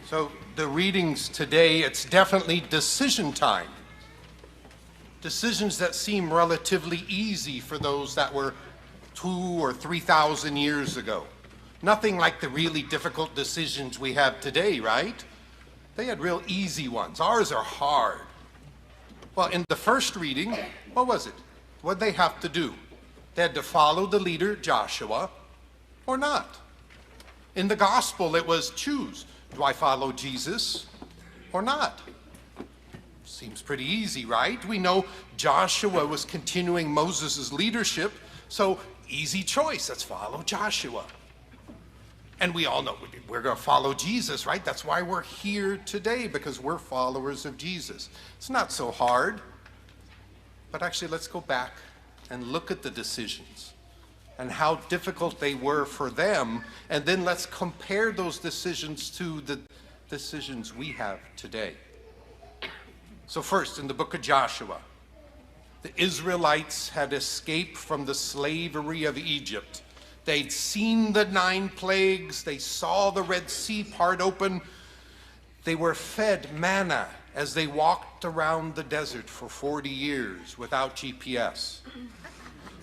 So the readings today, it's definitely decision time. Decisions that seem relatively easy for those that were 2,000 or 3,000 years ago. Nothing like the really difficult decisions we have today, right? They had real easy ones. Ours are hard. Well, in the first reading, what was it? What did they have to do? They had to follow the leader, Joshua, or not. In the gospel, it was choose. Do I follow Jesus or not? Seems pretty easy, right? We know Joshua was continuing Moses' leadership, so easy choice. Let's follow Joshua. And we all know we're going to follow Jesus, right? That's why we're here today, because we're followers of Jesus. It's not so hard. But actually, let's go back and look at the decisions and how difficult they were for them, and then let's compare those decisions to the decisions we have today. So first, in the book of Joshua, the Israelites had escaped from the slavery of Egypt. They'd seen the 9 plagues, they saw the Red Sea part open, they were fed manna as they walked around the desert for 40 years without GPS.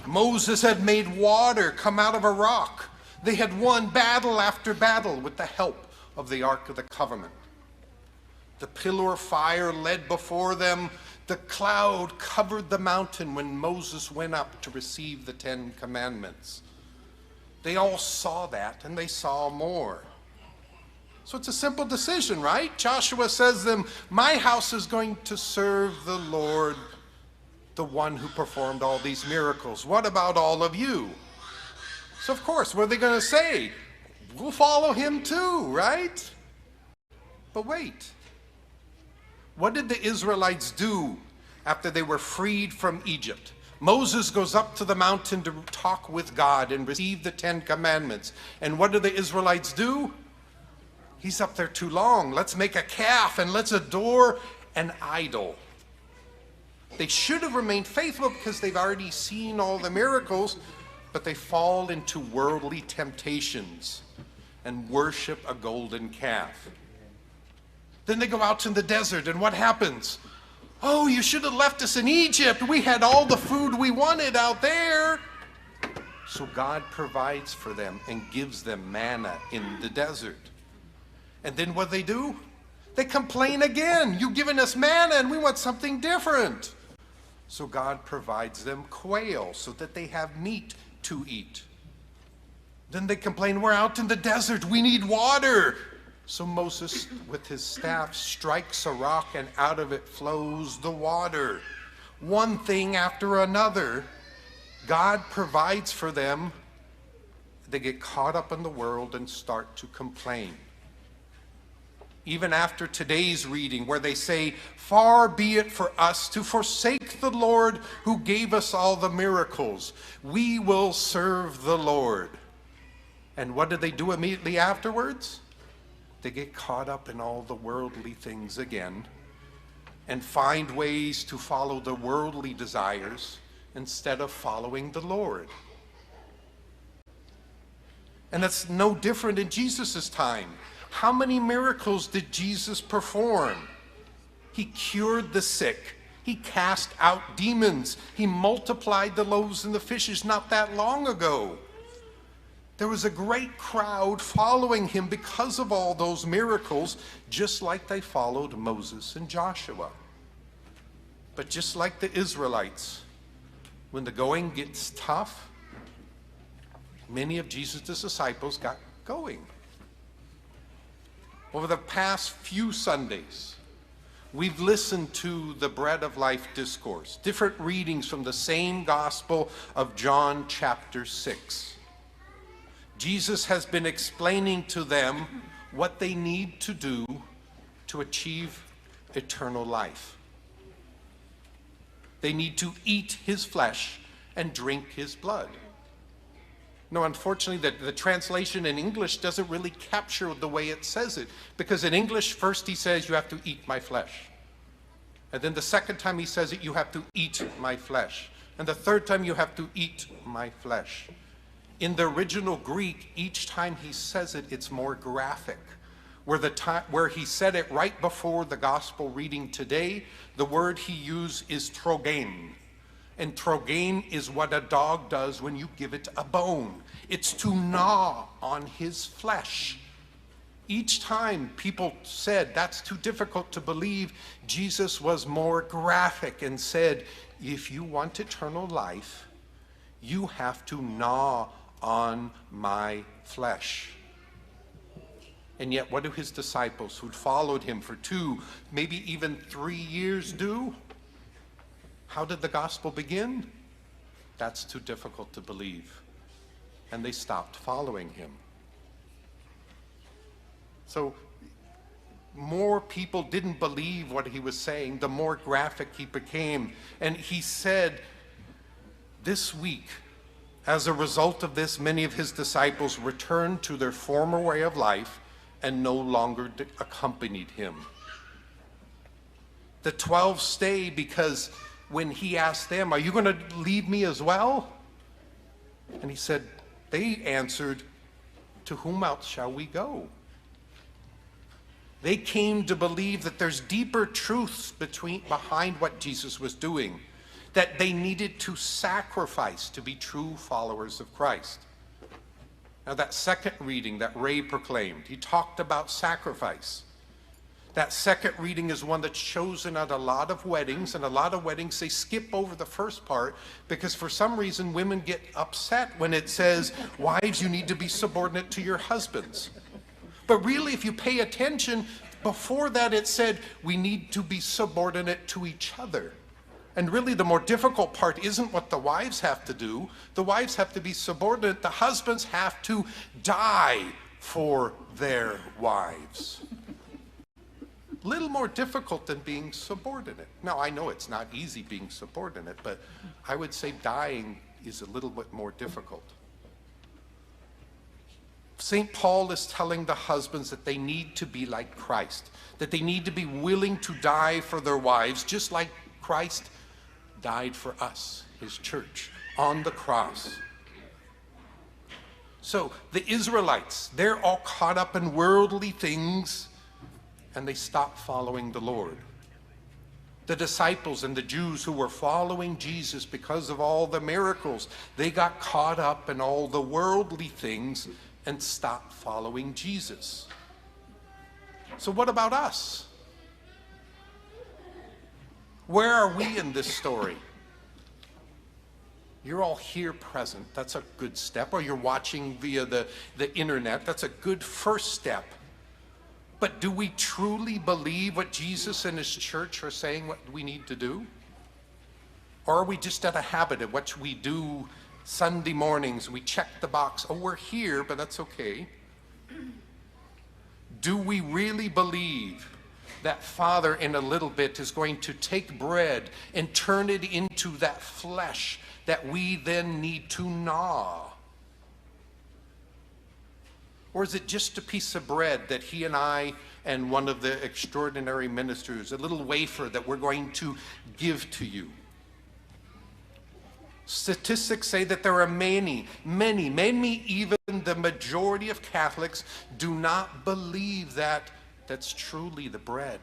Moses had made water come out of a rock. They had won battle after battle with the help of the Ark of the Covenant. The pillar of fire led before them. The cloud covered the mountain when Moses went up to receive the 10 Commandments. They all saw that, and they saw more. So it's a simple decision, right? Joshua says to them, my house is going to serve the Lord, the one who performed all these miracles. What about all of you? So of course, what are they going to say? We'll follow him too, right? But wait. What did the Israelites do after they were freed from Egypt? Moses goes up to the mountain to talk with God and receive the 10 Commandments. And what do the Israelites do? He's up there too long. Let's make a calf and let's adore an idol. They should have remained faithful because they've already seen all the miracles, but they fall into worldly temptations and worship a golden calf. Then they go out in the desert, and what happens? Oh, you should have left us in Egypt. We had all the food we wanted out there. So God provides for them and gives them manna in the desert. And then what do? They complain again. You've given us manna and we want something different. So God provides them quail so that they have meat to eat. Then they complain, we're out in the desert. We need water. So Moses, with his staff, strikes a rock, and out of it flows the water. One thing after another, God provides for them. They get caught up in the world and start to complain. Even after today's reading, where they say, far be it for us to forsake the Lord who gave us all the miracles. We will serve the Lord. And what do they do immediately afterwards? They get caught up in all the worldly things again and find ways to follow the worldly desires instead of following the Lord. And that's no different in Jesus' time. How many miracles did Jesus perform? He cured the sick. He cast out demons. He multiplied the loaves and the fishes not that long ago. There was a great crowd following him because of all those miracles, just like they followed Moses and Joshua. But just like the Israelites, when the going gets tough, many of Jesus' disciples got going. Over the past few Sundays, we've listened to the Bread of Life discourse, different readings from the same Gospel of John chapter 6. Jesus has been explaining to them what they need to do to achieve eternal life. They need to eat his flesh and drink his blood. No, unfortunately, the translation in English doesn't really capture the way it says it, because in English, first he says, you have to eat my flesh. And then the second time he says it, you have to eat my flesh. And the third time, you have to eat my flesh. In the original Greek, each time he says it, it's more graphic. where he said it right before the gospel reading today. The word he used is trogein. And trogein is what a dog does when you give it a bone. It's to gnaw on his flesh. Each time people said that's too difficult to believe, Jesus was more graphic and said, if you want eternal life, you have to gnaw on my flesh. And yet, what do his disciples who'd followed him for 2, maybe even 3 years do? How did the gospel begin? That's too difficult to believe. And they stopped following him. So, more people didn't believe what he was saying, the more graphic he became. And he said, this week, as a result of this, many of his disciples returned to their former way of life and no longer accompanied him. The 12 stay because when he asked them, are you going to leave me as well? And he said, they answered, to whom else shall we go? They came to believe that there's deeper truths behind what Jesus was doing, that they needed to sacrifice to be true followers of Christ. Now that second reading that Ray proclaimed, he talked about sacrifice. That second reading is one that's chosen at a lot of weddings, and a lot of weddings they skip over the first part because for some reason women get upset when it says, wives, you need to be subordinate to your husbands. But really, if you pay attention, before that it said we need to be subordinate to each other. And really the more difficult part isn't what the wives have to do. The wives have to be subordinate. The husbands have to die for their wives. Little more difficult than being subordinate. Now, I know it's not easy being subordinate, but I would say dying is a little bit more difficult. St. Paul is telling the husbands that they need to be like Christ, that they need to be willing to die for their wives, just like Christ died for us, his church, on the cross. So the Israelites, they're all caught up in worldly things, and they stop following the Lord. The disciples and the Jews who were following Jesus because of all the miracles, they got caught up in all the worldly things and stopped following Jesus. So what about us? Where are we in this story? You're all here present. That's a good step. Or you're watching via the internet. That's a good first step. But do we truly believe what Jesus and his church are saying what we need to do? Or are we just at a habit of what we do Sunday mornings? We check the box. Oh, we're here, but that's okay. Do we really believe that Father in a little bit is going to take bread and turn it into that flesh that we then need to gnaw? Or is it just a piece of bread that he and I and one of the extraordinary ministers, a little wafer that we're going to give to you? Statistics say that there are many, even the majority of Catholics do not believe that that's truly the bread.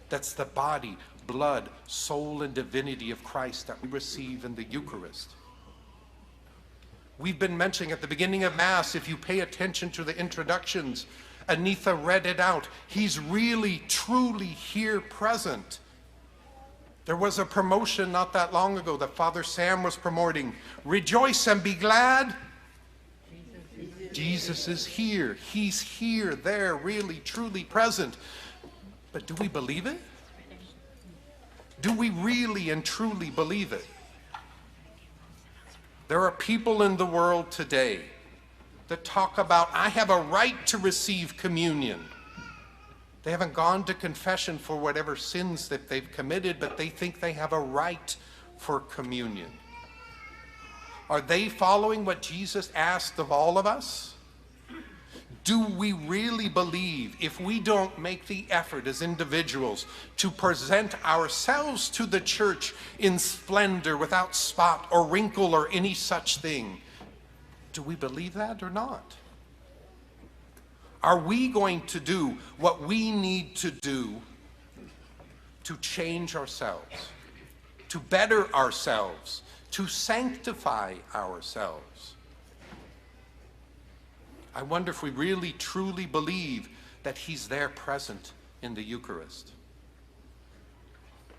That's the body, blood, soul, and divinity of Christ that we receive in the Eucharist. We've been mentioning at the beginning of Mass, if you pay attention to the introductions, Anitha read it out. He's really, truly here present. There was a promotion not that long ago that Father Sam was promoting. Rejoice and be glad. Jesus is here. He's here, there, really, truly present. But do we believe it? Do we really and truly believe it? There are people in the world today that talk about, I have a right to receive communion. They haven't gone to confession for whatever sins that they've committed, but they think they have a right for communion. Are they following what Jesus asked of all of us? Do we really believe if we don't make the effort as individuals to present ourselves to the church in splendor, without spot or wrinkle or any such thing? Do we believe that or not? Are we going to do what we need to do to change ourselves, to better ourselves, to sanctify ourselves? I wonder if we really truly believe that he's there present in the Eucharist.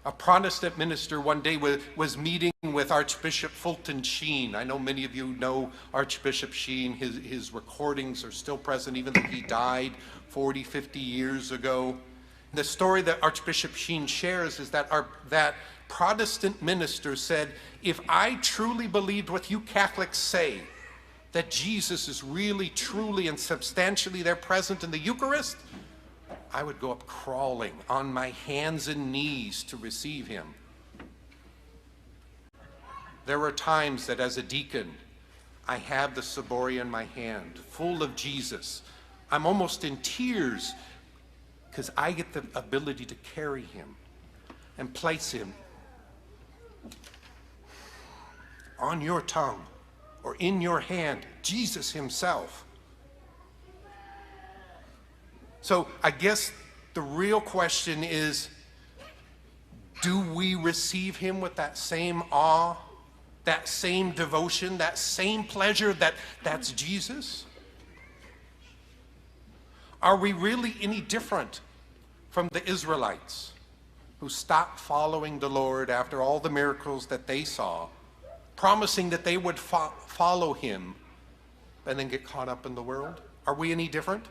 A Protestant minister one day was meeting with Archbishop Fulton Sheen. I know many of you know Archbishop Sheen. His recordings are still present, even though he died 40, 50 years ago. The story that Archbishop Sheen shares is that that Protestant minister said, if I truly believed what you Catholics say, that Jesus is really, truly, and substantially there present in the Eucharist, I would go up crawling on my hands and knees to receive him. There were times that as a deacon, I have the ciborium in my hand, full of Jesus. I'm almost in tears because I get the ability to carry him and place him on your tongue or in your hand, Jesus himself. So I guess the real question is, do we receive him with that same awe, that same devotion, that same pleasure that's Jesus? Are we really any different from the Israelites who stopped following the Lord after all the miracles that they saw, promising that they would follow him and then get caught up in the world? Are we any different?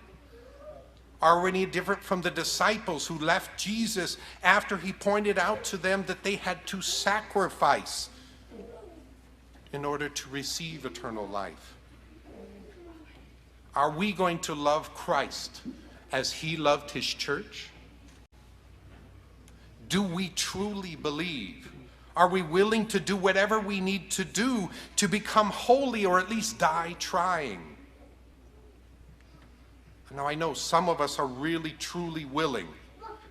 Are we any different from the disciples who left Jesus after he pointed out to them that they had to sacrifice in order to receive eternal life? Are we going to love Christ as he loved his church? Do we truly believe? Are we willing to do whatever we need to do to become holy, or at least die trying? Now, I know some of us are really, truly willing.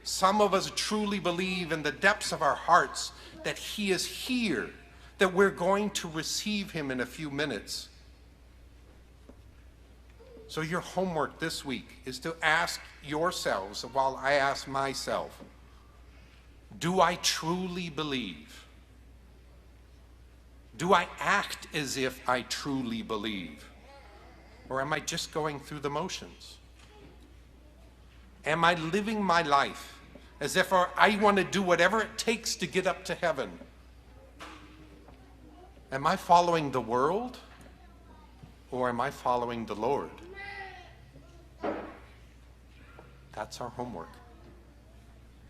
Some of us truly believe in the depths of our hearts that he is here, that we're going to receive him in a few minutes. So your homework this week is to ask yourselves, while I ask myself, do I truly believe? Do I act as if I truly believe? Or am I just going through the motions? Am I living my life as if I want to do whatever it takes to get up to heaven? Am I following the world, or am I following the Lord? That's our homework.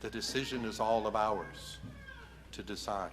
The decision is all of ours to decide.